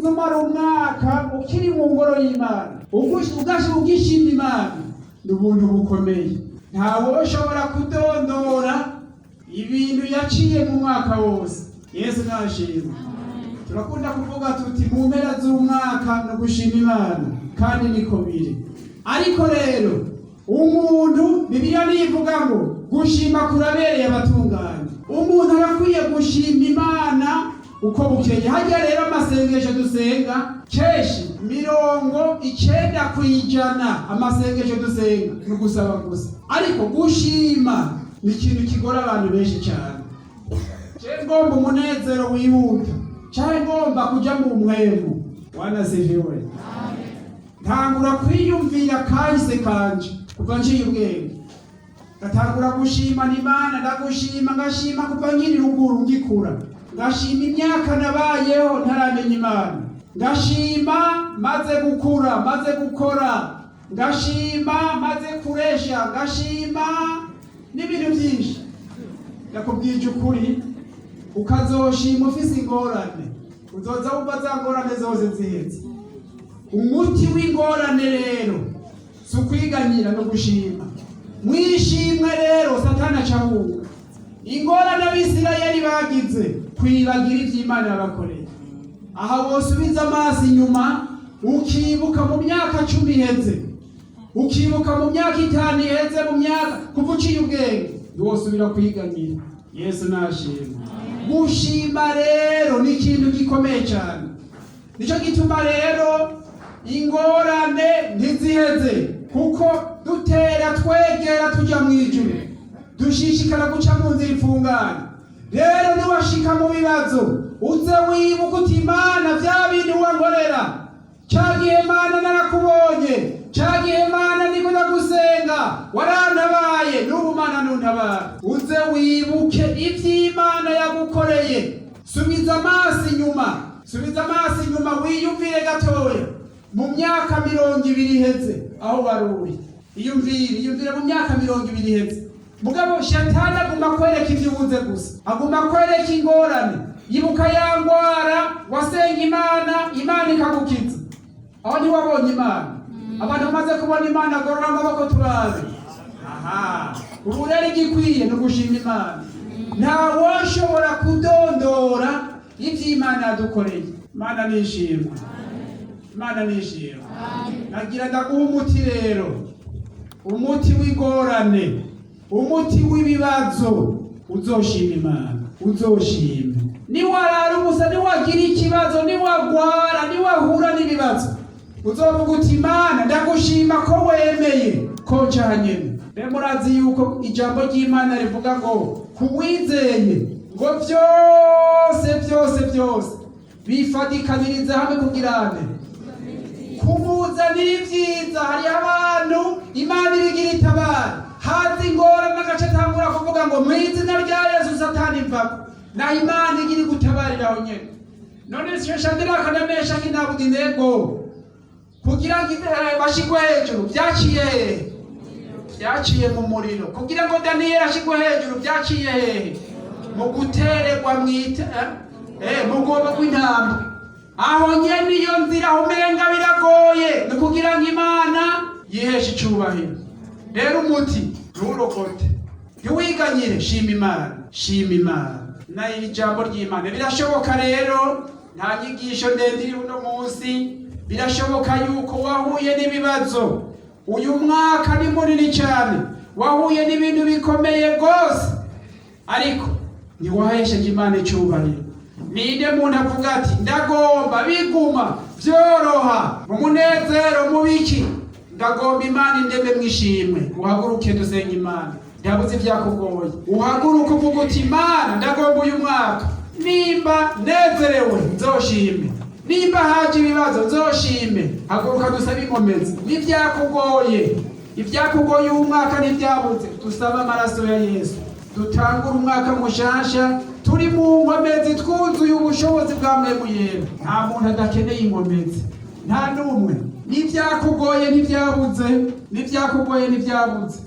umara umwaka ukiri mu ngoro y'Imana ugishima Imana ni ubuntu bukomeye. Ntawe ushobora kudondora ibintu yaciye mu mwaka wose. Yesu nashimwe. Turakunda kuvuga tuti mu mpera z'umwaka no gushima Imana, kandi niko biri. Ariko rero umuntu Bibiliya nivuga ngo gushima kurabereye abatunganye. Umuntu arakwiye gushima Imana uko bukeye. Hajya rero amasengesho dusenga keshi 90% amasengesho dusenga no gusaba gusa. Ariko gushima ni ikintu kigora abantu benshi cyane. Ngomba umunezero wihuta, cyane ngomba kuja mu mwemu. Wanaziviwe. Ntangura kwiyumvira kahise kanje kuva nciye ubwenge. Ngatangura gushima Imana, ndagushima ngashima kuva nkiri ruguru ngikura. Ngashima imyaka nabayeho ntaramenya Imana. Ngashima maze gukura, maze gukora. Ngashima maze kuresha, ngashima n'ibintu byinshi. Ndakubwije ukuri, ukazoshima ufise ingorane, uzoza wumva za ngorane zose zihetse. Umuti w'ingorane rero si ukwiganyira no gushima. Mwishimwe rero Satani acahunga. Ingorane Abisirayeli bagize kwibagira ivy'Imana yabakoreye. Aha wosubiza amaso inyuma ukibuka mu myaka 10 iheze, ukibuka mu myaka 5 iheze, mu myaka kuva uciye ubwenge wosubira kwiganyira. Yesu nashimwe. Gushima rero ni ikintu gikomeye cyane. Nico gituma rero ingorane ntiziheze, kuko dutera twegera tuja mu ijuru, dushishikara guca mu nzira ifunganye. Rero niwashika mu bibazo uze wibuka uti Imana vya bintu wankorera cagihe Mana narakubonye, cagihe Mana niko ndagusenga warantabaye, n'ubu Mana nuntabara. Uze wibuke ivy'Imana yagukoreye. Subiza amaso inyuma, subiza amaso inyuma wiyumvire gatoya mu myaka 20 iheze aho waruri. Iyumvire mu myaka 20 iheze. Mugabo Shetani aguma kwereka ivyubuze gusa, aguma kwereka ingorane. Yibuka ya ngwara wasenga Imana ikagukiza. Aho ntiwabonye Imana. Abantu bamaze kubona Imana gorora amaboko turabe. Aha, ubu rero igikwiye no gushima Imana. Ntawe ushobora kudondora ivy'Imana yadukoreye. Imana nishimwe. Imana nishimwe. Nagira ndaguha umuti rero, umuti w'ingorane, umuti w'ibibazo. Uzoshima Imana, uzoshime. Niwarara umusa, niwagira ikibazo, niwagwara, niwahura n'ibibazo, uzovuga uti Imana ndagushima ko wemeye ko cyanyene. Murazi yuko ijambo ry'Imana rivuga ngo kuwizeye ngo byose bifadikaniriza hamwe kugirane kumuzanira ibyiza. Hari abantu Imana ibigira itabara, hazi ingorane n'agace tangura kuvuga ngo mu izina rya Yesu Satani mvako, na Imana igira gutabarira aho nyene. None Shandira akanemesha kinabuga intego kugira ngo bashigwe hejuru. Byaciye mu muriro. Kugira ngo Daniel ashigwe hejuru byaciye mu gutererwa mu gobo kw'intambwe. Aho nyene iyo nzira umenga biragoye, ni kugira ngo Imana yiheshe icubahiro. Rero umuti nturokote, ntiwiganyire, shima Imana, shima Imana. Na ijambo ry'Imana birashoboka rero, nta nyigisho ndende iri uno munsi. Birashoboka yuko wahuye n'ibibazo. Uyu mwaka ni munini cyane, wahuye n'ibintu bikomeye gose, ariko ntiwahesheje Imana icubahiro. Ninde muntu avuga ati ndagomba biguma byoroha mu munezero mubiki, ndagomba Imana indeme mwishimwe. Uhaguruke dusenga Imana. Ndabuze ibyakugoye, uhaguruke uvuga uti Imana ndagomba uyu mwaka, nimba nezerewe nzoshime, nimba haje ibibazo nzoshime. Haguruka dusabe inkomezi. Ibyakugoye uyu mwaka ntibyabuze, dusaba amaraso ya Yesu, dutangura umwaka mushasha turi mu nkomezi, twuzuye ubushobozi bwa Mwemu Yera. Nta muntu adakeneye inkomezi, nta n'umwe. N'ibyakugoye ntibyabuze, n'ibyakugoye ntibyabuze.